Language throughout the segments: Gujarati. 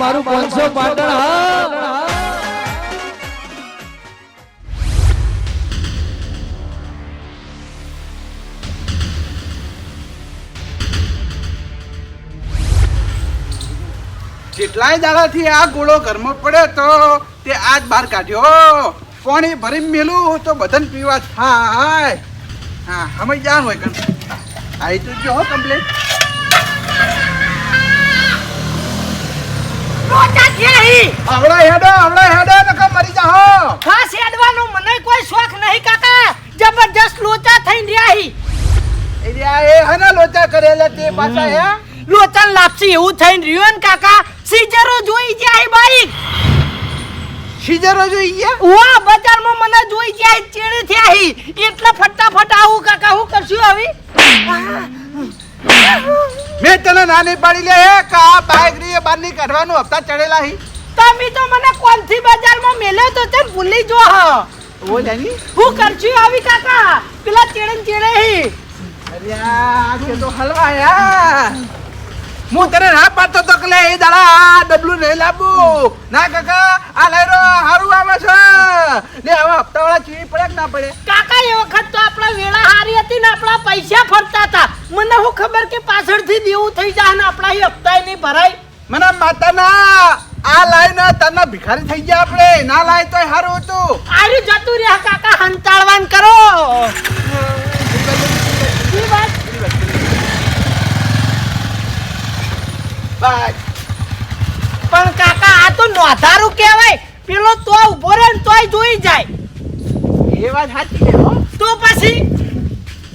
મારું 500 પાટણ હા કેટલાય દાડાથી આ ગોળો ઘરમાં પડ્યો તો તે આજ બહાર કાઢ્યો. પાણી ભરી મેલું તો બધાને પીવા થાય. હા અમે જાણ હોય કણ આવી તો જો હો કમ્પ્લેટ. આવડા હેડો નકર મરી જાહો. ખાસ હેડવાનો મને કોઈ શોખ નહીં કાકા. જબરજસ્ત લોચા થઈને રહ્યા એ હના લોચા કરેલા તે પાછા હે લોચા લાપસી એવું થઈને રહ્યું ને કાકા. સીજરો જોઈ જાય બાઈક. સીજરો જોઈ ગયા? વાહ બજારમાં મને જોઈ જાય ચેડે થયા એટલે ફટાફટ આવું કાકા. હું કરશું હવે? મેં તને નાની પાડી લે હે કે આ બાઈક રી બાર ની કાઢવાનું હપ્તા ચડેલા હી. તમે તો મને કોનથી બજારમાં મેલ્યો તો તે ભૂલી જો હ. ઓ જાની હું કરશું આવી કાકા? પેલા ચેડે હી. અરે આ કે તો હલવા યાર. હું તને ના પાડતો તો કે લે એ દાડા ડબલું નહીં લાવું. ના કાકા આ લઈ રો હારું આવે છે. લે હવે હપ્તા વાળા ચીવી પડે કે ના પડે? કાકા એ વખત તો આપણા વેળા હારી હતી ને આપણા પૈસા ફરતા હતા. મને હું ખબર કે પાછળથી દેવું થઈ જાય ને આપણા હપ્તા નહીં ભરાય. મને માતાના આ લાઈને તને ભિખારી થઈ ગયા આપણે. ના લાય તોય હારું હતું. આર્યું જતું રહ્યા કાકા. હંતાળવાન કરો. ઈ વાત બાય. પણ કાકા આ તો નોધારું કહેવાય. પેલો તો ઉભો રહે ને તોય જોઈ જાય. એ વાત સાચી છે હો. તો પછી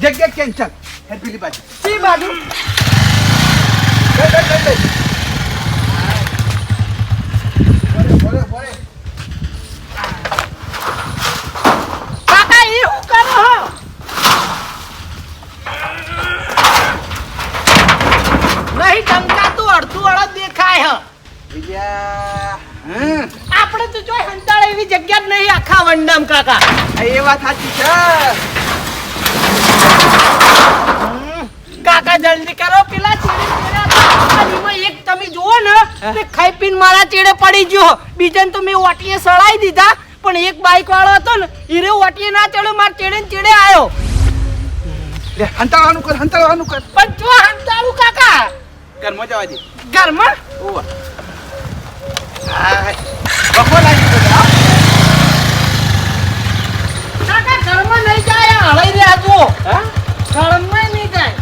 જગ્યા કેન્સલ. હે પેલી બાજુ. સી બાજુ? બોલે. કાકા એ હું કરો હો? નહીં ટંકાતું અડધું અડધ દેખાય હ. આપણે તો જોઈ હંતાળ એવી જગ્યા જ નહીં આખા વંડામ કાકા. એ વાત સાચી છે. કાકા જલ્દી કરો. પેલા ચેડે એક તમે જુઓ ને તે ખાઈ પીને મારા ચેડે પડી ગયો. બીજાને તો મેં ઓટીએ સળાઈ દીધા પણ એક બાઈક વાળો હતો ને હીરે ઓટીએ ના ચડ્યો. મારા ચેડે ને ચેડે આવ્યો. હંતાળવાનું કર. પણ જો હંતાળું કાકા ઘરમાં જવા દે. ઘરમાં ઓવા બખો લાગી તો કાકા ઘરમાં નહીં જાય. હળાઈ રહ્યા જુઓ. ઘરમાં નહીં જાય.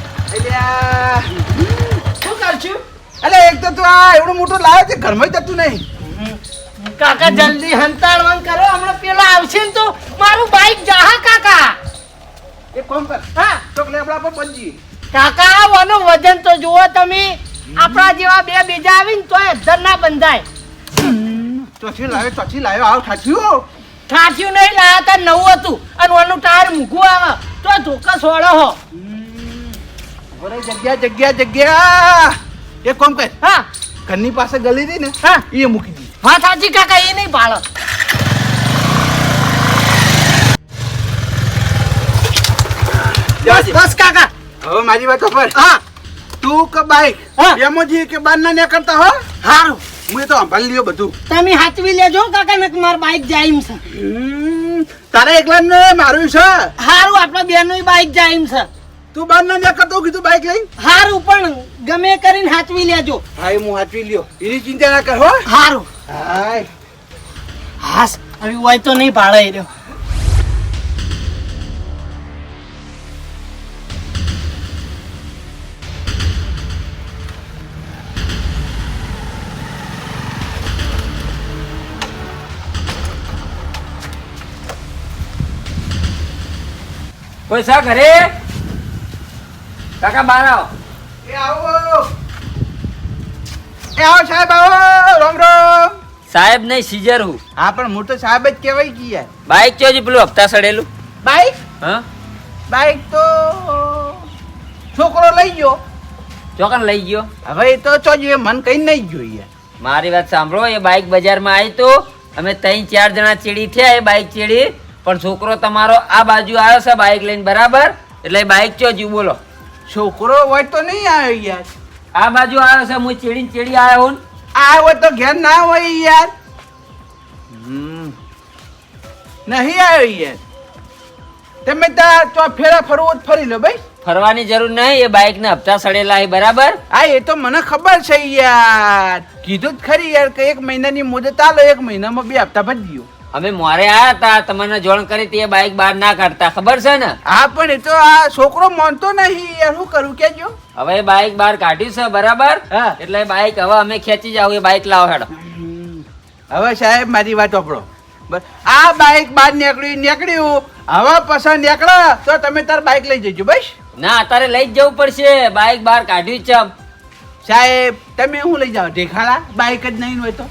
શું કરશું? અલે એક તો તું આ એવડું મોટું લાવ્યો છે ઘરમાં જતું નહીં. કાકા જલ્દી હંતાળવાન કરો. હમણાં પેલા આવશે ને તો મારું બાઈક જાહા કાકા. એક કામ કર. હા ચોકલે આપણા પર બંજી. કાકા વાનો વજન તો જુઓ તમે. આપણા જેવા બે બીજા આવીને તોય અધર ના બંધાય. ચોથી લાવ્યો આવ ઠાઠ્યું. ઠાઠ્યું નહીં લાયા તા નવું હતું અને ઓનું ટાયર મૂકવું આવે તો ધોકા સોળો હો. બોલે જગ્યા. એક કામ કર. હા ઘરની પાસે ગલી હતી ને હા એ મૂકી દી. વાત સાચી કાકા. એ નહીં ભાળો. બસ કાકા. હવે મારી વાત પર. હા તું કે બાઈક હા. એમોજી કે બાર ના કરતા હો. હારું હું તો સંભાળી લ્યો બધું. તમે હાચવી લેજો કાકા ને મારું બાઈક જાય એમ છે. તારે એકલા ને મારું છે. હારું આપણા બેનો બાઈક જાય એમ છે. તું બાર ના કરતો કીધું બાઈક લઈને. હારું પણ ગમે કરીને હાચવી લેજો. હાય હું હાચવી લ્યો. એની ચિંતા ના કર હો. હારું હાય હાસ હવે હોય તો નહીં ભાળે રહ્યો. કોઈ સા ઘરે કાકા બહાર આવો. આવો સાહેબ આવો. રામ રામ. સાહેબ નહીં સીઝર હું. હા પણ હું તો સાહેબ જ કહેવાય કી યાર. બાઈક ચોજી પેલું હપ્તા સડેલું. બાઈક હા તો છોકરો લઈ ગયો. ચોકન લઈ ગયો. હવે એ તો ચોજી મન કઈ નહીં જોઈએ. મારી વાત સાંભળો. એ બાઈક બજારમાં આવી તો અમે 3-4 જણા ચેડી થયા. એ બાઈક ચેડી પણ છોકરો તમારો આ બાજુ આવ્યો છે બાઈક લઈને બરાબર. એટલે એ બાઈક ચોજી બોલો. છોકરો હોય તો નહીં આવ્યો યાર. આ બાજુ આવ્યો છે. હું ચેડી આવ્યો હું. આવ્યો તો ઘેર ના હોય યાર. નહીં આવ્યો યાર. તમે તાર તો ફેરા ફરવું જ ફરી લો ભાઈ. ફરવાની જરૂર નહીં, એ બાઇક ના હપ્તા સડેલા છે બરાબર. હા એ તો મને ખબર છે યાર. કીધું જ ખરી યાર કે 1 મહિનાની મુદત આલો, 1 મહિનામાં 2 હપ્તા ભરી દો. અમે મોરે આયા હતા, તમને જોણ કરી તે બાઇક બહાર ના કાઢતા ખબર છે ને. હા પણ એ તો આ છોકરો માનતો નહીં યાર. શું કરું કેજો. હવે એ બાઇક બહાર કાઢ્યું છે બરાબર. હા. એટલે એ બાઇક હવે અમે ખેંચી જાવ, એ બાઇક લાવો હેડો. હવે સાહેબ મારી વાત સાંભળો. આ બાઇક બહાર નીકળ્યું હવે પછી નીકળો તો તમે તાર બાઇક લઈ જજો બસ. ના અત્યારે લઈ જ જવું પડશે, બાઇક બહાર કાઢ્યું છે. સાહેબ તમે શું લઈ જાઓ ઢેખાડા? બાઇક જ નહીં હોય તો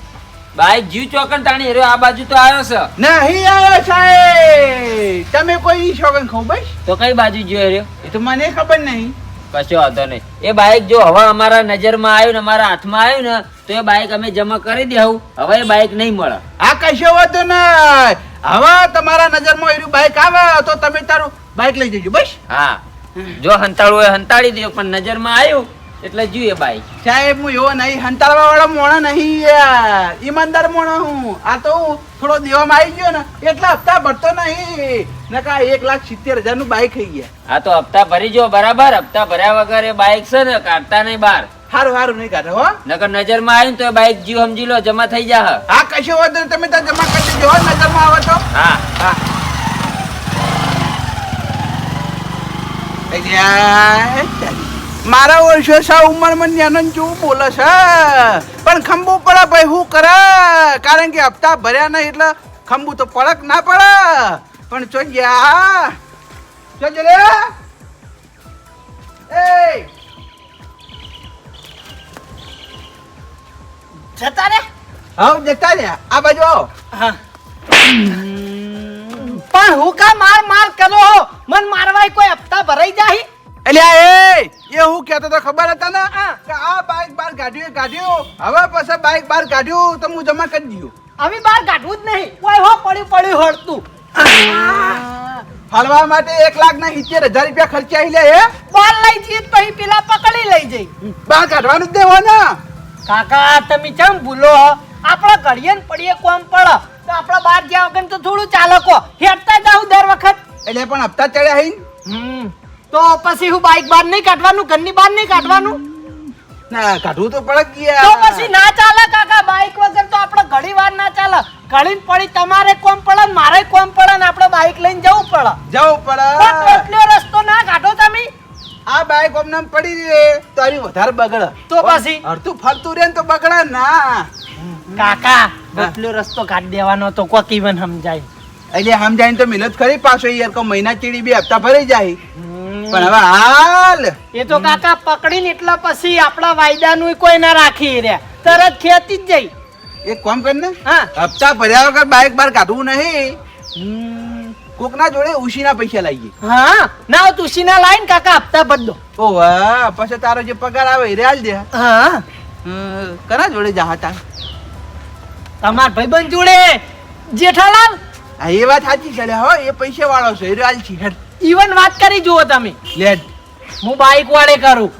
બાઇક જીવ ચોકન તાણી હેરો આ બાજુ તો આવ્યો છે. નહીં આવ્યો સાહેબ. તમે કોઈ શોગન ખાવ બસ. તો કઈ બાજુ ગયો હેરો? એ તો મને ખબર નહીં. કશો વાંધો નહીં. એ બાઇક જો હવે અમારા નજરમાં આવ્યું ને અમારા હાથમાં આવ્યું ને તો એ બાઇક અમે જમા કરી દેવું. હવે એ બાઇક નહીં મળે. આ કશો વાંધો નહીં. હવે તમારા નજરમાં એનું બાઇક આવે તો તમે તારું બાઇક લઈ જજો બસ. હા જો હંતાળું હોય હંતાળી દો, પણ નજરમાં આવ્યું એટલે જોઈએ બાઇક. સાહેબ હું એવો નહીં, હંતાળવા વાળો મોણો નહીં યાર. ઈમાનદાર મોણો હું. આ તો હું થોડો દેવામાં આવી ગયો ને એટલે હપ્તા ભરતો નહીં. નકા 1,70,000 નું બાઇક થઈ ગયા. હા તો હપ્તા ભરી જો બરાબર. હપ્તા ભર્યા વગર એ બાઇક છે ને કાઢતા નહીં બહાર. સારું નહીં કાઢો હો. નકર નજરમાં આવ્યું ને તો એ બાઇક જીવ સમજી લો જમા થઈ જા. હા કશો વાંધો નહીં. તમે ત્યાં જમા કરી દેજો હો, નજરમાં આવે તો. હા હા મારા વર્ષો સા ઉંમરમાં નાનો જેવું બોલે છે પણ ખંભુ પડે ભાઈ. શું કરે? કારણ કે હપ્તા ભર્યા નહીં એટલે ખંભુ તો પડક ના પડે. પણ ચો ગયા ચો રે એ જતા રે. હા જતા રહ્યા આ બાજુ આવો. પણ હું કા માર કરો? મન મારવાય કોઈ હપ્તા ભરાઈ જાય? એટલે એ હું કહેતો તો ખબર હતા ને કે આ બાઇક બહાર કાઢ્યું હવે પછી બાઇક બહાર કાઢ્યું તો હું જમા કરી દઉં. હવે બહાર કાઢવું જ નહીં. કોઈ હો પડ્યું હળતું. ફરવા માટે 1,70,000 રૂપિયા ખર્ચાઈ લે હે. બહાર લઈ જઈએ તો પછી પેલા પકડી લઈ જઈ. બહાર કાઢવાનું જ દેવો ને. કાકા તમે ચમ ભૂલો? આપણા ઘડીએ ને પડીએ કોમ પડે તો આપણા બહાર જ્યાં વગર તો થોડું ચાલકો હેડતા જાઉં દર વખત. એટલે પણ હપ્તા ચડ્યા હઈ તો પછી હું બાઇક બહાર નહીં કાઢવાનું, ઘરની બહાર નહીં કાઢવાનું. ના કાઢવું તો પડે તો ગયા. પછી ના ચાલે કાકા. બાઇક વગર તો આપણે ઘડી વાર ના ચાલે. ઘડીને પડી તમારે કોમ પડે ને મારે કોમ પડે ને આપણે બાઇક લઈને જવું પડે. જવું પડે. પણ એટલો રસ્તો ના કાઢો તમે. આ બાઇક ઓમને પડી રહે તો આની વધારે બગડે. તો પછી હરતું ફરતું રે ને તો બગડે ના. કાકા એટલો રસ્તો કાઢી દેવાનો તો કોક ઈવન સમજાય. એટલે સમજાઈને તો મિલત ખરી પાછો યાર. કો મહિના ચીડી 2 હપ્તા ભરાઈ જાય. પણ હવે હાલ એ તો કાકા પકડીને એટલા પછી આપણા વાયદાનું કોઈ ના રાખી રહ્યા. તરત ખેતી જ જઈ. એક કામ કર ને. હા હપ્તા ભર્યા વગર બાઇક બહાર કાઢવું નહીં. કોકના જોડે ઉશીના પૈસા લાવીએ. હા ના તુસીના લાઈન કાકા હપ્તા ભર દો. ઓ વાહ પછી તારો જે પગાર આવે એ હાલ દે. હા કના જોડે જા હતા? તમાર ભાઈબંધ જોડે જેઠાલાલ. હા એ વાત સાચી છે હો. એ પૈસા વાળો છે એ હાલ છે. ઈવન વાત કરી જુઓ તમે. લેટ હું બાઈક વાળે કરું.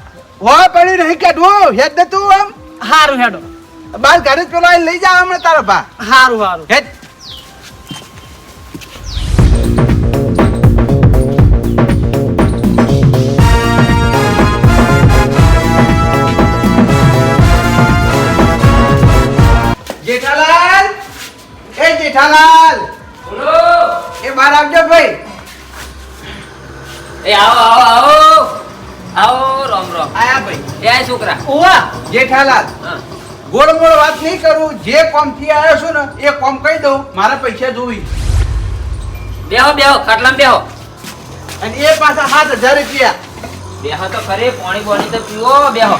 હો પડ્યું નહીં કાઢવું હેડ દે તું આમ. હારું હેડો. બાર ગાડી જ પેલો આઈને લઈ જા હમણાં તારો ભા. હારું હેડ. જેઠાલાલ એ જેઠાલાલ બોલો. એ બહાર આવજો ભાઈ. એ આવો રામ રામ. આયા ભાઈ. એ આ છોકરા. ઓવા જેઠાલાલ હા ગોળ મોળ વાત નહીં કરું. જે કોમ થી આવ્યો છું ને એ કોમ કહી દઉં. મારા પૈસા જોવી બેહો ખાટલામાં બેહો. અને એ પાછા 7,000 રૂપિયા. બેહો તો ખરે. પાણી બોણી તો પીવો. બેહો.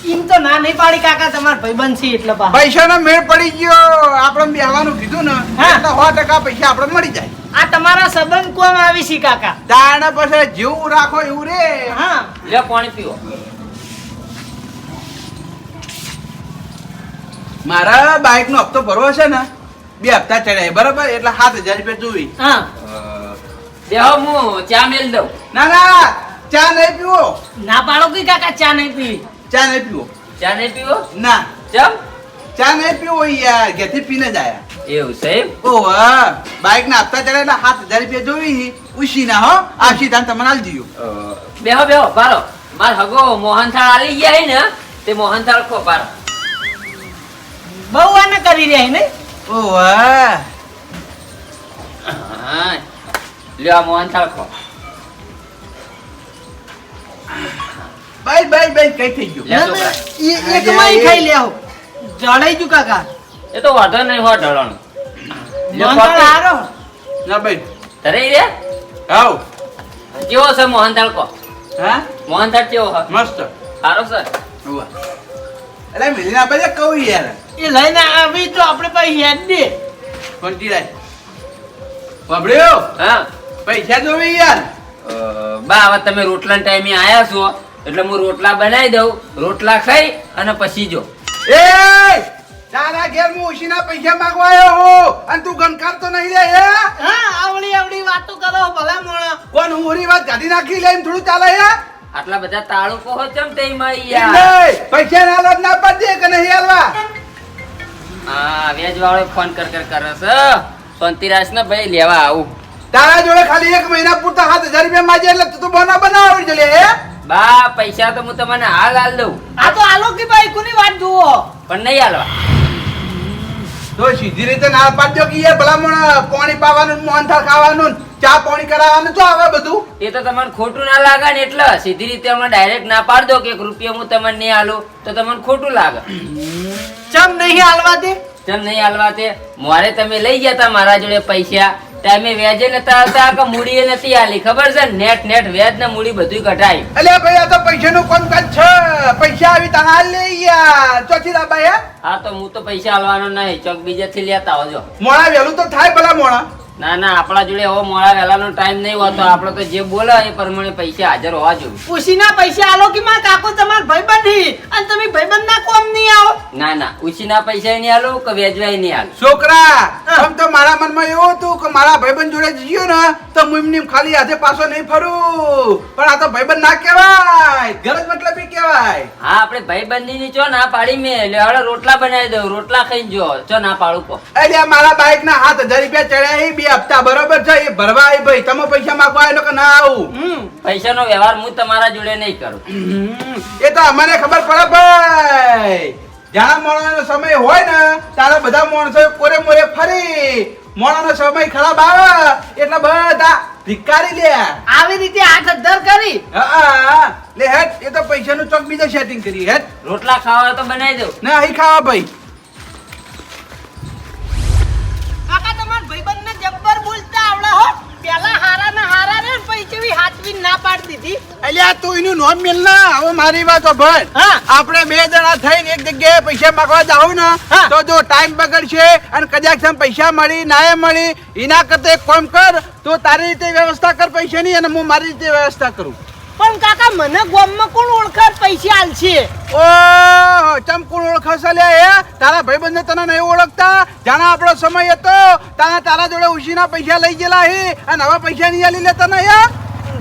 ઈમ તો ના નહીં પાડી કાકા. તમાર ભાઈબંધ છે એટલે પા પૈસાનો મેળ પડી ગયો. આપણે બેહવાનું કીધું ને હા. એટલે 100% પૈસા આપણે મળી જાય. આ તમારા સંબંધ કોમ આવી છે કાકા. તાણે પછી જેવું રાખો એવું રે. હા લે પાણી પીવો. મારા બાઇક નો હપ્તો ભરવો છે ને 2 હપ્તા ચડ્યા બરાબર. એટલે 7,000 રૂપિયા જોવી. હા બેહો હું ચા મેલ દઉં. ના ચા નહીં પીવો. ના પાડો કે કાકા ચા નહીં પીવી. ચા નહીં પીવો. ચા નહીં પીવો ના ચમ ચા નહીં પીવો યાર ઘેરથી પીને જ આયા એવું છે એમ? ઓહ બાઈક ના હપ્તા ચડે એટલે 7,000 રૂપિયા જોવી ઉશી ના હો આશી ધાન તમને આલી દીધું બેહો બેહો બારો માર હગો મોહનથાળ આલી ગયા હે ને તે મોહનથાળ ખો બારો બહુ આને કરી રહ્યા ને ઓહ હા લ્યો આ મોહનથાળ ખો બાઈ બાઈ બાઈ કઈ થઈ ગયું લે છોકરા. એક માં ખાઈ લેવો જડાઈ જુ કાકા એ તો વાંધો નહીં હો ઢળવાનું લ્યો મોહનથાળ ખો. હારો ના બાઈ તરે રે આવ કેવો છે મોહનથાળ કો હા મોહનથાળ કેવો છે મસ્ત સારો છે ઓહ અરે મિલીના બાજે કહું યાર એ લઈને આવી તો આપણે પાસે હેડ દે કોણતી રાય બાબડ્યો હા પૈસા જોવે યાર બા હવે તમે રોટલા ટાઈમે આયા છો એટલે હું રોટલા બનાવી દઉં રોટલા ખાઈ અને પછી જો એ તારા ઘેર હું ઉશીના પૈસા માંગવા આવ્યો હું અને તું ગણકારતો નહીં રે હે હા આવડી વાતો કરો ભલા મોણા કોણ હું ઓરી વાત કાઢી નાખી લે એમ થોડું ચાલે હે આટલા બધા તાળુકો હો ચમ તે માં એમ યાર નહીં, પૈસા ના લાભ ના પાડજે કે નહીં હાલવા હા વેજ વાળો ફોન કર કરે છે શાંતિરાજ ને ભાઈ લેવા આવું તારા જોડે ખાલી 1 મહિના પૂરતા 7,000 રૂપિયા માંગે એટલે તું તો બોના બનાવડી જલે હે બા પૈસા તો હું તમને હાલ હાલ દઉં આ તો આલો કે ભાઈ કોની વાત જુઓ પણ નહીં હાલવા તો સીધી રીતે ના પાડજો કે યાર ભલામણ પાણી પાવાનું મોહનથાળ ખાવાનું ચા પાણી કરાવવાનું તો આવે બધું એ તો તમને ખોટું ના લાગે ને એટલે સીધી રીતે હમણાં ડાયરેક્ટ ના પાડ દો કે 1 રૂપિયા હું તમને નહીં હાલું તો તમને ખોટું લાગે ચમ નહીં હાલવા દે ચમ નહીં હાલવા તે મોરે તમે લઈ ગયા તા મારા જોડે પૈસા ટાઈમે વ્યાજે નતા આવતા કે મૂડીએ નથી હાલી ખબર છે નેટ વ્યાજ ને મૂડી બધું કઢાય અલ્યા ભાઈ આ તો પૈસાનું કોમકાજ છે પૈસા આવી તારા હાલ લે યાર ચોથી લાબા હે હા તો હું તો પૈસા હાલવાનો નહીં ચોક બીજેથી લેતા આવજો મોણા વેલું તો થાય ભલા મોણા ના ના આપણા જોડે એવો મોડા વહેલાનો ટાઈમ નહીં હોતો આપણો તો જે બોલે એ પ્રમાણે પૈસા હાજર હોવા જોઈએ ઉશીના પૈસા આલો કે માર કાકો તમાર ભાઈબંધ હી અને તમે ભાઈબંધ ના કોમ નહીં આવો ના ના ઉછીના પૈસા નહીં હાલું કે વેચવાય નહીં હાલું છોકરા આમ તો મારા મનમાં એવું હતું કે મારા ભાઈબંધ જોડે જઈએ ને તો હું એમની ખાલી હાથે પાછો નહીં ફરું પણ આ તો ભાઈબંધ ના કહેવાય ગરજ મતલબ ઈ કહેવાય હા આપણે ભાઈબંધી ની ચો ના પાડી મેં એટલે હવે રોટલા બનાવી દઉં રોટલા ખાઈને જો ચો ના પાડું કો અલ્યા મારા બાઈક ના 7,000 રૂપિયા ચડ્યા હે 2 હપ્તા બરોબર છે એ ભરવા આવી ભાઈ તમે પૈસા માંગવા આવેલો કે ના આવું પૈસાનો વ્યવહાર હું તમારા જોડે નહીં કરું એ તો અમને ખબર પડે ભાઈ જ્યાં મોણાનો સમય હોય ને ત્યારે બધા માણસો કોરે મોરે ફરી મોણાનો સમય ખરાબ આવે એટલે બધા ધિક્કારી લે આવી રીતે 8,000 કરી હા લે હેટ એ તો પૈસાનું ચોક બીજા સેટિંગ કરી હેટ રોટલા ખાવા હોય તો બનાવી દઉં ના અહીં ખાવા ભાઈ કાકા તમાર ભાઈબંધ ને જબ્બર બોલતા આવડે હો પેલા હારા રે પૈસેવી હાથવી ના પાડી દીધી અલ્યા તું એનું નોમ મેલ ના હવે મારી વાત સાંભળ હા. આપણે 2 જણા થઈને એક જગ્યાએ પૈસા માંગવા જાવ ને હા. તો જો ટાઈમ બગડશે અને કદાચ તને પૈસા મળી ના મળી એના કરતા એક કામ કર તું તારી રીતે વ્યવસ્થા કર પૈસાની અને હું મારી રીતે વ્યવસ્થા કરું પણ કાકા મને ગામમાં કોણ ઓળખાર પૈસા આલશે ઓહો ચમકુણ ઓળખાશે લે એ તારા ભાઈબંધને તને નહીં ઓળખતા જાણે આપણો સમય હતો તારા જોડે ઉશીના પૈસા લઈ ગયેલા હે અને હવે પૈસા નહીં આલી લેતા ને યાર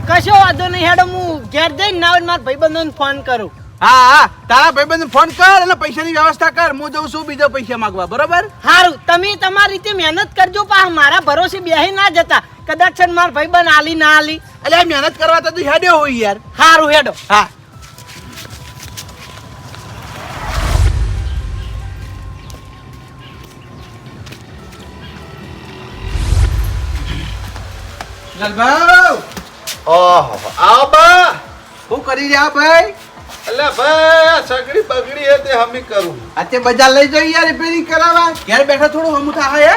કશો વાંધો નહીં હેડો હું ઘેર જઈને ના હોય મારા ભાઈબંધોને ફોન કરું હા તારા ભાઈબંધને ફોન કર અને પૈસાની વ્યવસ્થા કર હું જઉં છું બીજો પૈસા માંગવા બરોબર હારું તમે તમારી રીતે મહેનત કરજો પા મારા ભરોસે બેહી ના જતા કદાચ છે ને મારા ભાઈબંધ આલી ના આલી એટલે મહેનત કરવા તો તું હેડ્યો હોય યાર હારું હેડો હા જલભાઉ ઓહો આવો બા શું કરી રહ્યા ભાઈ એટલે ભાઈ આ સગડી બગડી હે તે હમી કરું આજે બજાર લઈ જઈ યાર રિપેરિંગ કરાવવા ઘેર બેઠા થોડું હમું થાય હે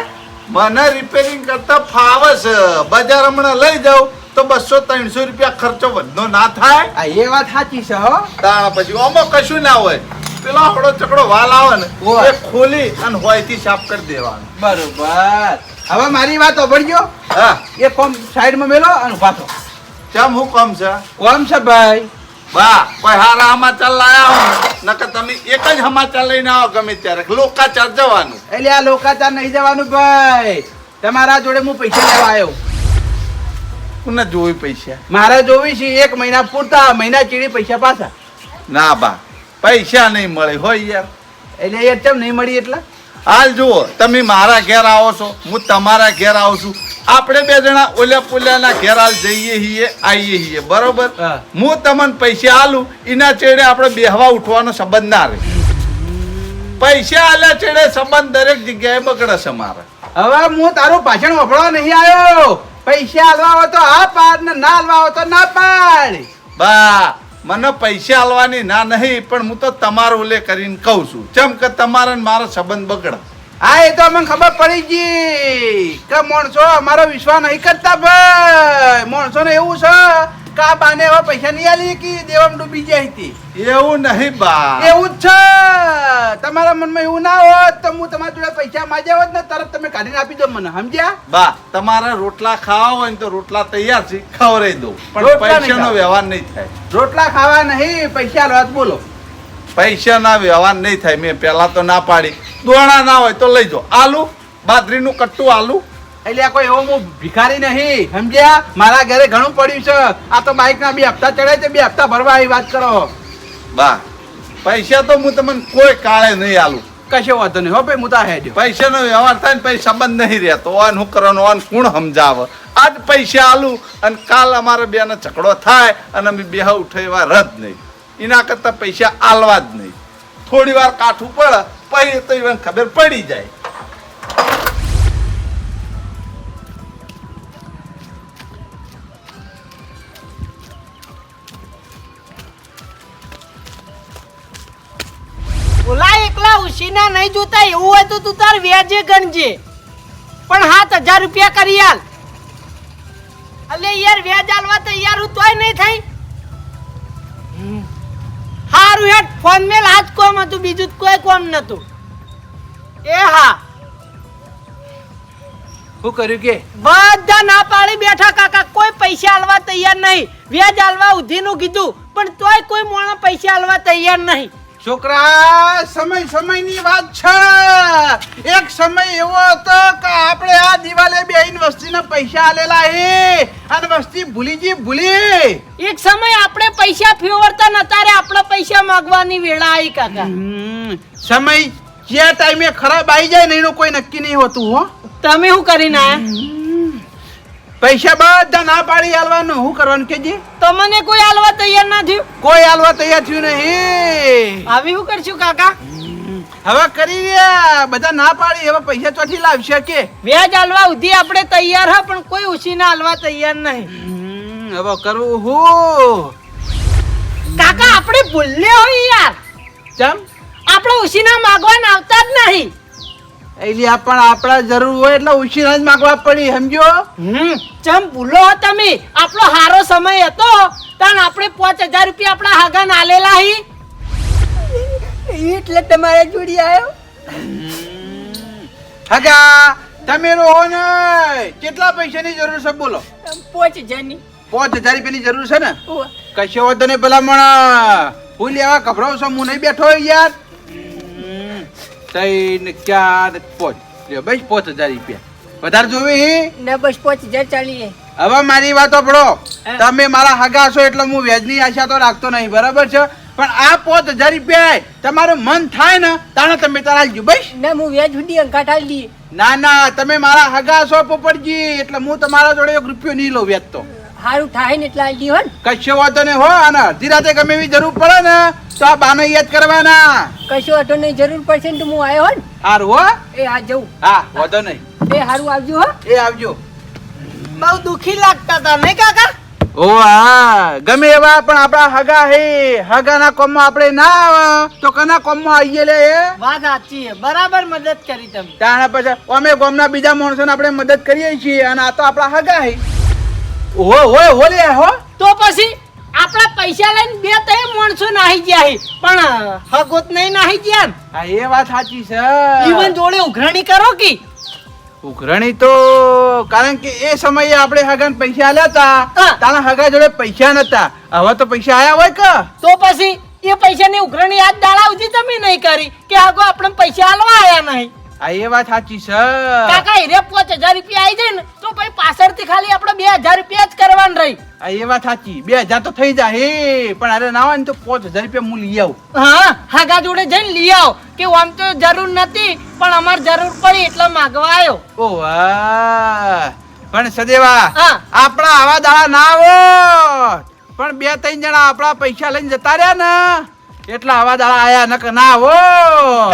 મને રિપેરિંગ કરતા ફાવે છે બજાર હમણાં લઈ જાઉં તો 200-300 રૂપિયા ખર્ચો વધનો ના થાય આ એ વાત સાચી છે હો તાણ પછી આમાં કશું ના હોય પેલો આપણો ચકડો વાલ આવે ને ઓય. એ ખોલી અને હોયથી સાફ કરી દેવાનું બરોબર હવે મારી વાત સાંભળજો હા એ કોમ સાઈડમાં મેલો અને પાછો ચમ હું કોમ છે કોમ છે ભાઈ બા કોઈ હારા સમાચાર લાયા હો નકર તમે એક જ સમાચાર લઈને આવો ગમે ત્યારે લોકાચાર જવાનું એટલે આ લોકાચાર નહીં જવાનું ભાઈ તમારા જોડે હું પૈસા લેવા આવ્યો કોને જોઈ પૈસા મારે જોવી છે 1 મહિના પૂરતા મહિના ચીડી પૈસા પાછા ના બા પૈસા નહીં મળે હોય યાર. એટલે યાર ચમ નહીં મળી એટલે હાલ જુઓ, તમે મારા ઘેર આવો છો, હું તમારા ઘેર આવું છું, આપણે બે જણા ઓલ્યા પુલ્યાના ઘેર હાલ જઈએ છીએ આવીએ છીએ, બરોબર? હા. હું તમને પૈસા આલું, એના ચેડે આપણે બેહવા ઉઠવાનો સંબંધ ના રહે. પૈસા આલ્યા ચેડે સંબંધ દરેક જગ્યાએ બગડે છે મારે. હવે હું તારું પાછળ વફળવા નહીં આવ્યો. પૈસા આલવા હોય તો આ પાડ ને ના આલવા હોય તો ના પાડ. બા મને પૈસા આલવાની ના નહીં, પણ હું તો તમારું ઓલે કરીને કહું છું, ચમ કે તમારા ને મારો સંબંધ બગડે. હા એ તો મને ખબર પડી ગઈ કે માણસો અમારો વિશ્વાસ નહીં કરતા ભાઈ. માણસો ને એવું છે કે આ બાને હવે પૈસા નહીં આલી કે દેવામાં ડૂબી જાય હતી. એવું નહીં બા, એવું જ છે. તમારા મનમાં એવું ના હોત તો હું તમારા જોડે પૈસા માંગ્યા હોત ને તરત તમે કાઢીને આપી દો મને, સમજ્યા? બા તમારે રોટલા ખાવા હોય ને તો રોટલા તૈયાર છે, ખવડાવી દઉં, પણ રોટલા નહીં પૈસાનો ખાવા. વ્યવહાર નહીં થાય. રોટલા ખાવા નહીં, પૈસા આલવા જ બોલો. પૈસાના વ્યવહાર નહીં થાય. મેં પહેલા તો ના પાડી. દોણા ના હોય તો લઈ જાઓ. આલુ બાજરીનું કટ્ટું આલુ. એટલે આ કોઈ એવો હું ભિખારી નહીં, સમજ્યા? મારા ઘરે ઘણું પડ્યું છે. આ તો બાઈક ના 2 હપ્તા ચડે છે, 2 હપ્તા ભરવા આવી વાત કરો. બા પૈસા તો હું તમને કોઈ કાળે નહીં આલું. કશો વાંધો નહીં હો ભાઈ, હું તો હેડ્યો. પૈસાનો વ્યવહાર થાય ને પછી સંબંધ નહીં રહેતો. ઓન શું કરવાનું, ઓન કોણ સમજાવે? આજ પૈસા આલું અને કાલ અમારે બેનો ઝઘડો થાય અને અમે બેહ ઉઠે એવા રદ નહીં. એના કરતા પૈસા આલવા જ નહીં. થોડી વાર કાઠું પડે પછી તો એને ખબર પડી જાય. ઓલા એકલા ઉશીના નહીં જોતા એવું હોય તો તું તાર વ્યાજે ગણજે, પણ 7,000 રૂપિયા કરી આલ. અલે યાર વ્યાજ આલવા તૈયાર હું તોય નહીં થઈ. હારું હેડ ફોન મેલ આજ કોમ હતું, બીજું કોઈ કોમ નતું. એ હા શું કર્યું કે બધા ના પાડી બેઠા કાકા, કોઈ પૈસા આલવા તૈયાર નહીં. વ્યાજ આલવા ઉધીનું કીધું પણ તોય કોઈ મોણો પૈસા આલવા તૈયાર નહીં. છોકરા, સમયની વાત છે. એક સમય એવો હતો કે આપણે આ દિવાલે બેહીને વસ્તીને પૈસા આલેલા હે અને વસ્તી ભૂલી. એક સમય આપણે પૈસા ફેરવતા નતા રે, આપણે પૈસા માંગવાની વેળા આવી કાકા. સમય જે ટાઈમે ખરાબ આવી જાય ને એનું કોઈ નક્કી નહીં હોતું હો. તમે શું કરીને આયા? પૈસા બધા ના પાડી આલવાનું, શું કરવાનું કેજી? તમને કોઈ આલવા તૈયાર ના થયું? કોઈ આલવા તૈયાર થયું નહીં. આવી શું કરશું કાકા? હવે કરી રહ્યા બધા ના પાડી, હવે પૈસા ચોથી લાવશે કે? વ્યાજ આલવા ઉધી આપણે તૈયાર હા, પણ કોઈ ઉછીના આલવા તૈયાર નહીં. હવે કરવું હું? કાકા આપણે ભૂલ્લે હોય યાર, ચમ આપણે ઉછીના માંગવાના આવતા જ નહીં. એટલે પણ આપણા જરૂર હોય એટલે ઉછીના જ માંગવા પડી, સમજો? ચમ ભૂલો હો તમે, આપણો હારો સમય હતો તાણ આપણે 5,000 રૂપિયા આપણા હાગાને આલેલા હી એટલે તમારા જોડી આવ્યો. હગા તમે રહો ને, કેટલા પૈસાની જરૂર છે બોલો? 5,000 ની. 5,000 રૂપિયાની જરૂર છે ને? કશો વાંધો નહીં. પેલા મને હું લેવા ગભરાવ છો, હું નહીં બેઠો યાર. 3 4 5 લ્યો બસ 5,000 રૂપિયા વધારે જોવે ને? બસ 5,000 ચાલીએ. હવે મારી વાત સાંભળો. તમે મારા હગા છો એટલે હું વ્યાજની આશા તો રાખતો નહીં, બરાબર છે? પણ આ 5,000 રૂપિયા તમારું મન થાય ને તાણે તમે તારા આલજો બસ. ના હું વ્યાજ સુધી અંકાટ આલી દઈએ. ના તમે મારા હગા છો પોપટજી, એટલે હું તમારા જોડે 1 રૂપિયો નહીં લઉં વ્યાજ તો. હારું થાય ને એટલે આલી દઈએ હો. કશો વાંધો નહીં હો. અને અડધી રાતે ગમે એવી જરૂર પડે ને તો આ બાને યાદ કરવાના. કશો વાંધો નહીં, જરૂર પડશે ને તો હું આવ્યો હો ને. હારું હો. એ આ જવું. હા વાંધો નહીં. એ હારું આવજો હો. એ આવજો. બહુ દુખી લાગતા હતા નહીં કાકા? ઓ હા, ગમે એવા પણ આપણા હગા હે. હગાના કોમમાં આપણે ના આવે તો કના કોમમાં આવીએ લે? વાત સાચી છે, બરાબર મદદ કરી તમે. તાણા પછી અમે ગામના બીજા માણસોને આપણે મદદ કરીએ છીએ અને આ તો આપણા હગા હે. હો લે હો. તો પછી આપણા પૈસા લઈને 2-3 માણસો નાહી ગયા હે, પણ હગોત નહીં નાહી ગયા. હા એ વાત સાચી છે. જીવન જોડે ઉઘરાણી કરો કે ઉઘરાણી તો કારણ કે એ સમયે આપણે હગાને પૈસા આલ્યા હતા, હા. તારા હગા જોડે પૈસા નતા. હવે તો પૈસા આયા હોય કે? તો પછી એ પૈસાની ઉઘરાણી આજ દાડા સુધી તમે નહીં કરી કે આગો આપણે પૈસા આલવા આયા નહીં. આ એ વાત સાચી છે. કાકા હીરે 5,000 રૂપિયા આવી જાય ને તો તો ભાઈ પાછળથી ખાલી આપણે 2000 રૂપિયા જ કરવાનું રહી. આ એ વાત સાચી 2000 તો થઈ જાય પણ અરે ના હોય ને તો 5000 રૂપિયા હું લઈ આવું. હા હાગા જોડે જઈને લઈ આવો કે આમ તો જરૂર નથી પણ અમાર જરૂર પડી એટલે માંગવા આવ્યો. ઓ વાહ પણ સદેવા હા. આપણા આવા દાડા ના આવો પણ 2-3 જણા આપણા પૈસા લઈને જતા રહ્યા ને એટલા આવા દાડા આયા નક ના આવો.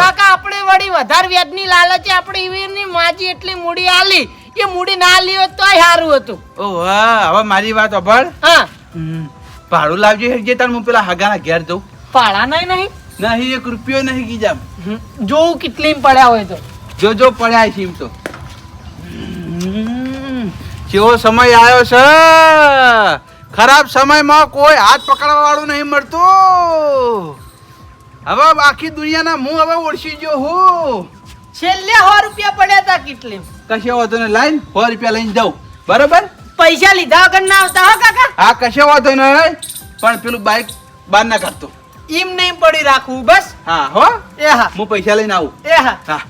કાકા આપણે વળી વધારે વ્યાજની લાલચે આપણે ઈવીરની માજી એટલી મૂડી આલી એ મૂડી ના આલી હોત તોય સારું હતું. ઓ વાહ હવે મારી વાત સાંભળ. હા ભાડું લાવજે હેડજે તાર હું પેલા હગાના ઘેર જઉં. પાળા નહીં નહીં 1 રૂપિયો નહીં કીજામ. જોવું કેટલી પડ્યા હોય તો. જો પડ્યા છે એમ તો. કેવો સમય આવ્યો છે ખરાબ સમયમાં કોઈ હાથ પકડવા વાળું નહીં મળતું. હવે આખી દુનિયાના હું હવે ઓળખી ગયો હું. છેલ્લે 100 રૂપિયા પડ્યા હતા કેટલી. કશો વાંધો નહીં લાઈન 100 રૂપિયા લઈને જાઉં બરોબર. પૈસા લીધા વગર ના આવતા હો કાકા. હા કશો વાંધો નહીં પણ પેલું બાઈક બહાર ના કાઢતો. એમ નહીં પડી રાખવું બસ. હા હો એ હા હું પૈસા લઈને આવું. એ હા. હા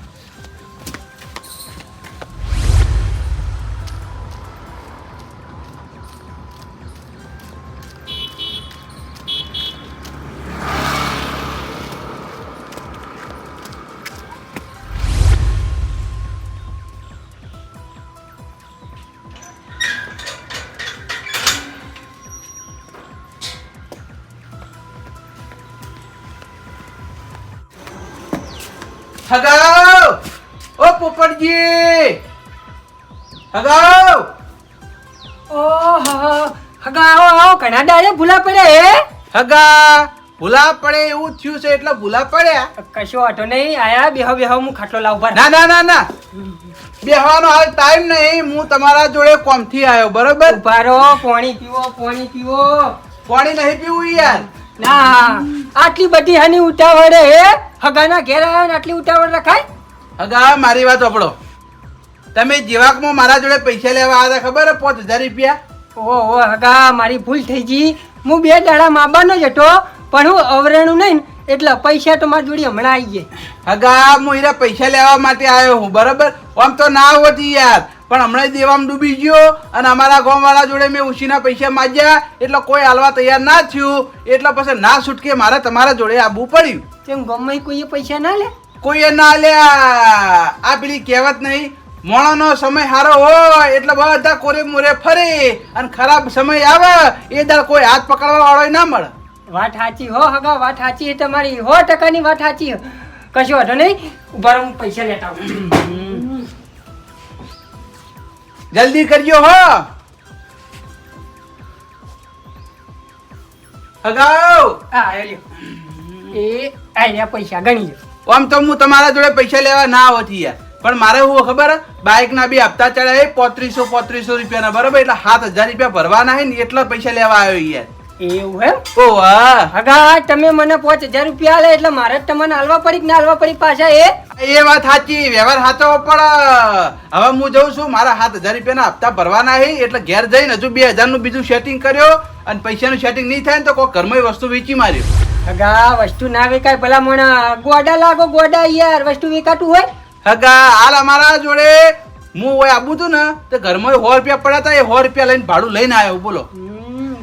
હગાવ ઓ પોપટજી હગાવ. ઓહો હગા આવો ઘણા દાડે ભૂલા પડ્યા હે. હગા ભૂલા પડે એવું થયું છે એટલે ભૂલા પડ્યા. કશો વાટો નહીં આયા બેહો બેહો હું ખાટલો લાવ પર. ના બેહવાનો હાલ ટાઈમ નહીં. હું તમારા જોડે કોમથી આવ્યો બરોબર. ઉભારો પાણી પીવો. પાણી નહીં પીવું યાર. ના આટલી બધી હાની ઉતાવળે હે હગાના ઘેર આયા ને આટલી ઉતાવળ રખાય. હગા મારી વાત સાંભળો. તમે જીવાકમાં મારા જોડે પૈસા લેવા આવ્યા ખબર 5000 રૂપિયા. ઓહો હગા મારી ભૂલ થઈ ગઈ. હું 2 દાડા માબાનો જ હતો પણ હું અવરેણું નહીં એટલે પૈસા તો મારી જોડે હમણાં આવી ગયા. હગા હું એના પૈસા લેવા માટે આવ્યો હું બરોબર. આમ તો ના હોતી યાર પણ હમણાં દેવામાં ડૂબી ગયો અને અમારા ગામવાળા જોડે મેં ઉછીના પૈસા માંગ્યા એટલે કોઈ હાલવા તૈયાર ના થયું એટલે પછી ના છૂટકે મારે તમારા જોડે આવવું પડ્યું. તેમ ગમે કોઈએ પૈસા ના લે. કોઈએ ના લ્યા. આ પેલી કહેવત નહીં મોણાનો સમય સારો હોય એટલે બધા કોરે મોરે ફરે અને ખરાબ સમય આવે એ દર કોઈ હાથ પકડવા વાળો ના મળે. વાત સાચી હો હગા વાત સાચી છે તમારી 100% વાત સાચી. કશો વાંધો નહીં ઉભા હું પૈસા લેતા આવું. જલ્દી કરજો હો. હગાવ હા લ્યો એ આયા પૈસા ગણી લો. આમ તો હું તમારા જોડે પૈસા લેવા ના આવતી યાર પણ મારે હું ખબર બાઇક ના બી હપ્તા ચડાય 3500 રૂપિયાના બરોબર એટલે 7000 રૂપિયા ભરવાના હે ને એટલા પૈસા લેવા આવ્યો યાર. એવું એમ. ઓ વાહ હગા તમે મને 5000 રૂપિયા આલે એટલે મારે જ તમને હાલવા પડી કે ના હાલવા પડી પાછા એ વાત સાચી વ્યવહાર સાચો પણ હવે હું જઉં છું મારા 7000 રૂપિયાના હપ્તા ભરવાના હે એટલે ઘેર જઈને હજુ 2000 નું બીજું સેટિંગ કર્યો અને પૈસાનું સેટિંગ નહીં થાય ને તો કોઈ ઘરમાં વસ્તુ વેચી માર્યો. હગા વસ્તુ ના વેચાય ભલા મને ગોડા લાગો ગોડા યાર વસ્તુ વેચાતું હોય. હગા હાલ અમારા જોડે હું હોય આવું તું ને તો ઘરમાં 100 રૂપિયા પડ્યા હતા એ 100 રૂપિયા લઈને ભાડું લઈને આવ્યો બોલો.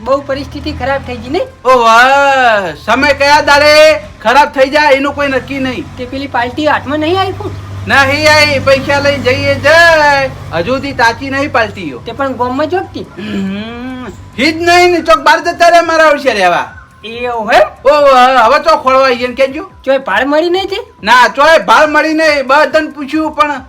બહુ પરિસ્થિતિ ખરાબ થઈ ગઈ ને. ઓ વાહ સમય કયા દાડે ખરાબ થઈ જાય એનું કોઈ નક્કી નહીં. તે પેલી પાર્ટી હાથમાં નહીં આવી ફૂટ. નહીં આવી પૈસા લઈ જઈએ જાય હજુથી તાચી નહીં પાલતીઓ. તે પણ ગોમમાં જોગતી. હિજ નહીં ને ચોક બાર જતા રે મારા હોશિયાર રહેવા. એવું હે. ઓ હવે ચો ખોળવા એને કેજો. ચોય ભાડ મળી નહીં તે. ના ચોય ભાળ મળી નહીં બધાને પૂછ્યું પણ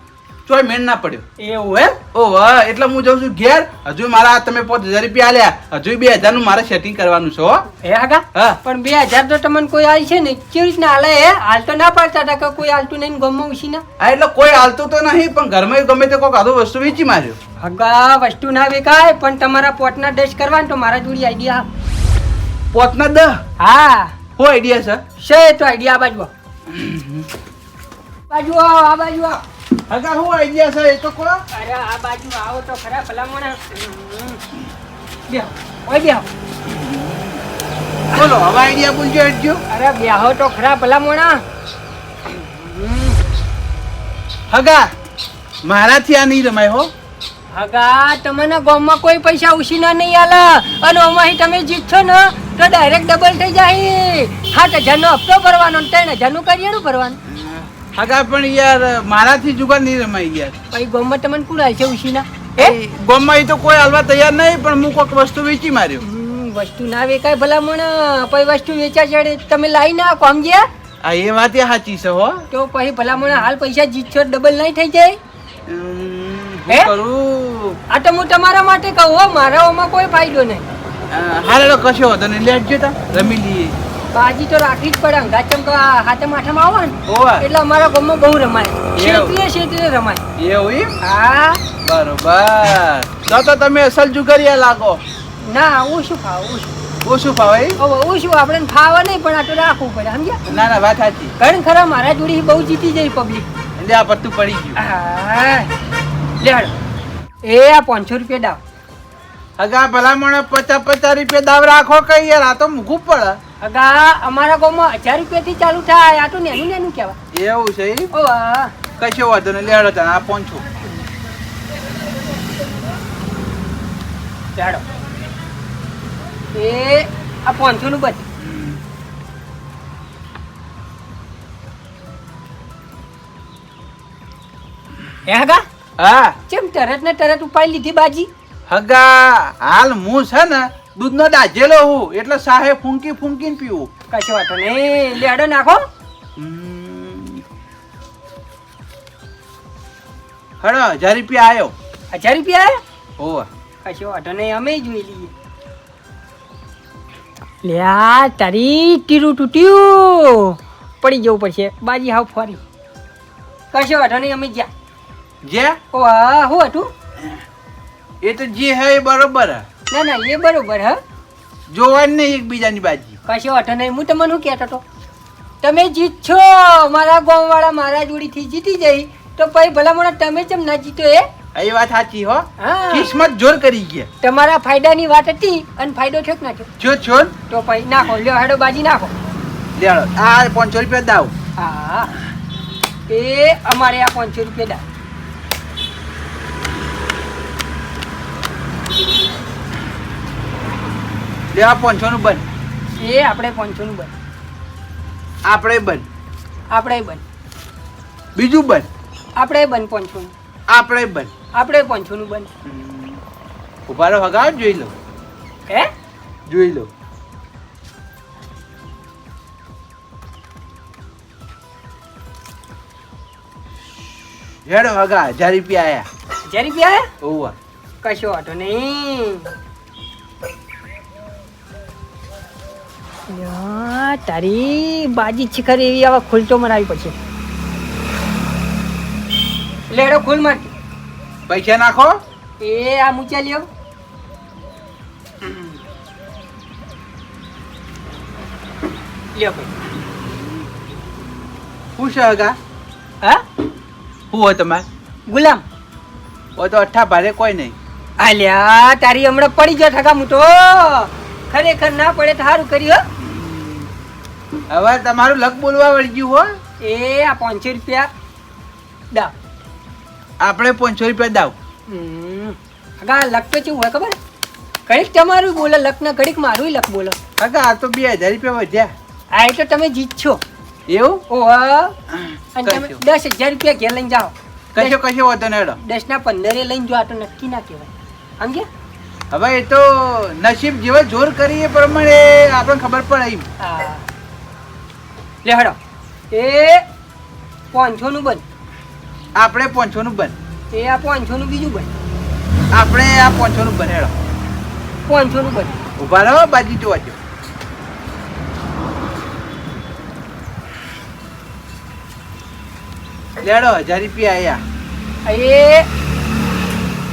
ચોય મેળ ના પડ્યો. એવું હે. ઓ એટલે હું જઉં છું ઘેર હજુ મારા તમે 5000 રૂપિયા આલ્યા હજુ 2000 નું મારે સેટિંગ કરવાનું છે હો. હે હગા હા. પણ 2000 તો તમને કોઈ આલી છે ને કેવી રીતના હાલે હે હાલ તો ના પાડતા હતા કે કોઈ હાલતું નહીં ગોમમાં ઉસીના. હા એટલે કોઈ હાલતું તો નહીં પણ ઘરમાં ગમે તે કોઈ આધો વસ્તુ વેચી માર્યો. હગા વસ્તુ ના વેચાય પણ તમારા પોટના ડેશ કરવાનું તો મારા જોડી આઈડિયા. પોતના 10 હા હો આઈડિયા છે તો આઈડિયા આ બાજુ બાજુ આવો આ બાજુ આવો. હગા હું આઈડિયા છે એ તો કો. અરે આ બાજુ આવો તો ખરા ભલા મને બેહો ઓય બેહો. બોલો હવે આઈડિયા બોલજો હેડજો. અરે બેહો તો ખરા ભલા મોણા. હગા મારાથી આ નહીં રમાય હો. હગા તમને ગામમાં કોઈ પૈસા ઉછીના નહીં આલે અને અમાહી તમે જીતશો ને તો ડાયરેક્ટ ડબલ થઈ જાય. 7,000 નો હપ્તો ભરવાનો ને 3,000 નું કરિયાણું ભરવાનું. હગા પણ યાર મારાથી જુગાર નહીં રમાય યાર. પછી ગામમાં તમને કોણ હાલશે ઉછીના? ગામમાં એ તો કોઈ હાલવા તૈયાર નહીં, પણ હું કોઈક વસ્તુ વેચી માર્યો. વસ્તુ ના વેચાય ભલામણ. પછી વસ્તુ વેચા છે તમે લાવી ના આપો સમજ્યા? આ એ વાત એ સાચી છે હો. તો પછી ભલામણ હાલ પૈસા જીતશો ડબલ નહીં થઈ જાય. શું કરું? આ તો હું તમારા માટે કહું હો, મારા ઓમાં કોઈ ફાયદો નહીં. હાલો કશો હતો ને લેટજો તા રમી લઈએ. બાજી તો રાખવી જ પડે. અંગાત ચમકા હાથે માથામાં આવે ને ઓવા એટલે અમારા ગામમાં બહુ રમાય. શેતીએ રમાય. એવું એમ? હા બરોબર. તો તમે અસલ જુગારિયા લાગો. ના હું શું ખાવ ઓછું ફાવે? હું શું આપણે ફાવા નહીં પણ આ તો રાખવું પડે સમજ્યા? ના ના વાત સાચી. ઘણ ખરા મારા જોડી બહુ જીતી જાય પબ્લિક. એટલે આ પત્તું પડી ગયું. લે હાલો. એ આ 500 રૂપિયા દાવ. અગા ભલામણ 50 રૂપિયા દાવ રાખો કઈ યાર, આ તો મૂકવું પડે. અગા અમારા ગામમાં 1000 રૂપિયાથી ચાલુ થાય. આ તો નેનું કહેવાય. એવું છે? ઓ વાહ. કશો વાંધો નહીં, લેડો તને આ 500. ચાલો એ આ 500 નું બચ. એ હગા હા કેમ તરત ને તરત ઉપાડી લીધી બાજી? હગા હાલ હું છે ને દૂધનો દાજેલો હું, એટલે સાહે ફૂંકી ફૂંકીને પીવું. કશો વાંધો નહીં, લેડો નાખો. હડો 1000 રૂપિયા આવ્યો. 1000 રૂપિયા આયા? ઓવા કશો વાંધો નહીં, અમે જોઈ લઈએ. લ્યા તારી ટીરું તૂટ્યું, પડી જવું પડશે. બાજી હાવ ફરી. કશો વાંધો નહીં, અમે જ્યાં જે ઓ હા શું હતું? એ તો જે હે એ બરોબર હે. ના ના એ બરોબર હા. જોવાની નહીં એકબીજાની બાજી. કશો વાંધો નહીં, હું તમને શું કહેતો હતો, તમે જીતશો મારા ગામવાળા મારા જોડીથી જીતી જાય તો પછી ભલામણ તમે કેમ ના જીતો? એ વાત સાચી હો. હા. કિસ્મત જોર કરી ગયા. તમારા ફાયદાની વાત હતી અને ફાયદો થયો કે ના થયો? જો છો તો પછી નાખો, લ્યો હેડો બાજી નાખો. લેડો આ 500 રૂપિયા દાવ. હા એ અમારે આ 500 રૂપિયા દા. લે આ 500 નું બન. એ આપણે 500 નું બન. આપણે બન. આપણે બન. બીજું બન. આપણે બન 500 નું. આપણે બન. આપણે 500 નું બન. ઉભા રહો હગા, જોઈ લો. હે જોઈ લો. હેડો હગા 1000 રૂપિયા આયા. 1000 રૂપિયા આયા? ઓવા કશો વાંધો નહીં. યા, તારી બાજી શિખર એવી આવા ખુલતો મરાવી પડશે. લેડો ખુલ માર. પૈસા નાખો. એ આ મૂચા લ્યો. લ્યો ભાઈ. શું છે હગા? હા શું હોય તમારે? ગુલામ. ઓ તો અઠ્ઠા ભારે કોઈ નહીં. આલ્યા તારી હમણાં પડી ગયો ઠગા હું તો. ખરેખર ના પડે તો સારું કર્યું. હવે તમારું લક બોલવા વળી ગયું હો. એ આ 500 રૂપિયા દા. આપણે 500 રૂપિયા દાવ. હગા લક તો કેવું હોય ખબર? ઘડીક તમારું બોલો લક ને ઘડીક મારું લક બોલો. હગા આ તો 2000 રૂપિયા વધ્યા. આ એટલે તમે જીતશો. એવું? ઓહો. અને તમે કશો. 10,000 રૂપિયા ઘેર લઈને જાઓ. કશો કશો વાંધો નહીં હેડો. 10 ના 15 લઈને જો, આ તો નક્કી ના કહેવાય સમજ્યા? હવે એ તો નસીબ જેવા જોર કરીએ પ્રમાણે આપણને ખબર પડે એમ. હા લે હડો. એ 500 નું બન. આપણે 500 નું બન. એ આ 500 નું બીજું બન. આપણે આ 500 નું બન. હેડો 500 નું બન. ઉભા રહો, બાજી જોવા જો. લેડો 1000 રૂપિયા આયા. એ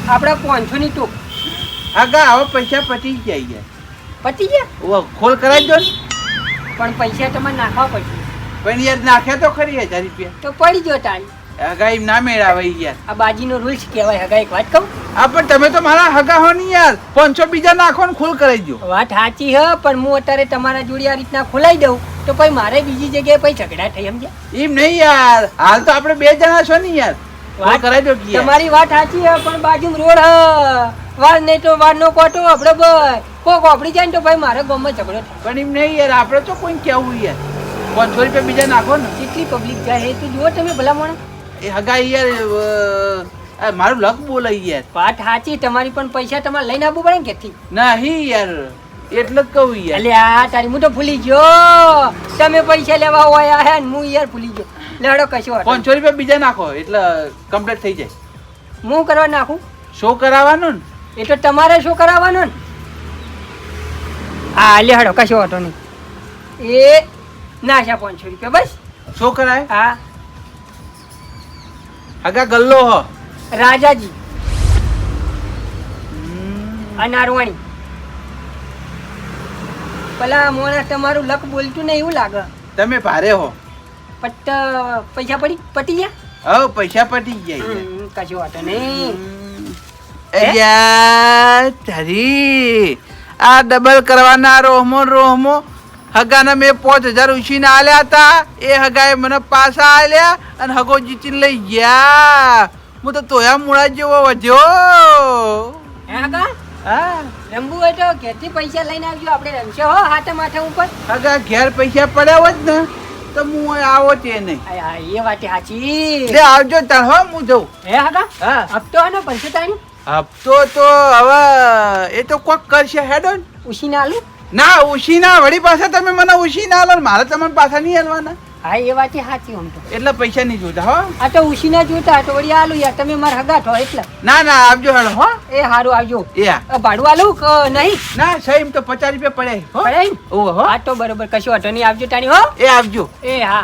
આપણા 500 ની ટોપ. આગા હવે પૈસા પતી જાય. પતી ગયા ઓ ખોલ કરાવી દો ને. પણ પૈસા તમારે નાખવા પડશે. પણ યાર નાખ્યા તો ખરી 1000 રૂપિયા. તો પડી ગયો તારી. હગા એમ ના મેળાવે યાર. આ બાજીનો રૂલ્સ કહેવાય. હગા એક વાત કહું, આ પણ તમે તો મારા હગા હો નહીં યાર. 500 બીજા નાખો ને ખોલ કરાવી દો. વાત સાચી હ, પણ હું અત્યારે તમારા જોડે આ રીતના ખોલાઈ દઉં તો પછી મારે બીજી જગ્યાએ પછી ઝઘડા થઈ સમજ્યા? એમ નહીં યાર, હાલ તો આપણે 2 જણા છો ને યાર. વાત કરાઈ દો કે યાર. તમારી વાત સાચી હે પણ બાજુમાં રોડ હ વાર નહીં તો વાર નો કોટો આપણે ભાઈ કોક આપડી જાય ને તો ભાઈ મારે ગામમાં ઝઘડો થાય. પણ એમ નહીં યાર આપણે તો કોઈ કેવું યાર 500 રૂપિયા બીજા નાખો ને કેટલી પબ્લિક જાય હે તું જુઓ તમે ભલા મને. એ હગા યાર મારું લક બોલાય યાર. વાત સાચી તમારી પણ પૈસા તમારે લઈને આવવું પડે ને કેથી. નહીં યાર એટલે જ કહું યાર. અલે આ તારી હું તો ભૂલી ગયો તમે પૈસા લેવા હોય હે ને હું યાર ભૂલી ગયો. લેડો કશો વાંધો 500 રૂપિયા બીજા નાખો એટલે કમ્પ્લીટ થઈ જાય. નહીં. હું કરવા નાખું શો કરાવવાનો ને. એ તો તમારે શું કરાવવાનો ને. હા લે હડો કશો વાંધો નહીં. એ નાશા 500 રૂપિયા બસ. શો કરાય હા હગા ગલ્લો હો. રાજાજી અનારવાણી પેલા મોણા તમારું લક બોલતું ને એવું લાગે. તમે ભારે હો. પટ્ટ પૈસા પટી ગયા. હવે પૈસા પટી ગયા યાર. કશો વાંધો નહીં. યાર તારી આ ડબલ કરવાના રોહમો હગાને મેં 5000 ઉછીને આલ્યા હતા. એ હગાએ મને પાછા આલ્યા અને હગો જીતીને લઈ ગયા. હું તો તોયા મૂળા જેવો વધ્યો. હે કાકા હા રમવું હોય તો ઘેરથી પૈસા લઈને આવજો આપણે રમશે હો હાથે માથે ઉપર. હગા ઘેર પૈસા પડ્યા હોત ને તો હું અહીં આવો તે નહીં. હા એ વાત સાચી. લે આવજો તાર હો હું જઉં. હે કાકા હા હપ્તો હે ને 500 હપ્તો તો હવે એ તો કોક કરશે હેડો ને. ઉછીને આલું. ના ઉશી ના વળી પાછા તમે મને ઉશી ના આલો ને મારે તમને પાછા નહીં આલવાના. હા એ વાત સાચી આમ તો. એટલે પૈસા નહીં જોતા હો. આ તો ઉછીના જોતા તો વળી આલું યાર તમે મારા હગા છો એટલે. ના ના આવજો હેડો હો. એ હારું આવજો. એ હા. ભાડું આલું કે નહીં. ના સહી તો 50 રૂપિયા પડે હો. પડે ને? ઓહો હો. હા તો બરોબર કશો વાંધો નહીં આવજો તાણી હો. એ આવજો. એ હા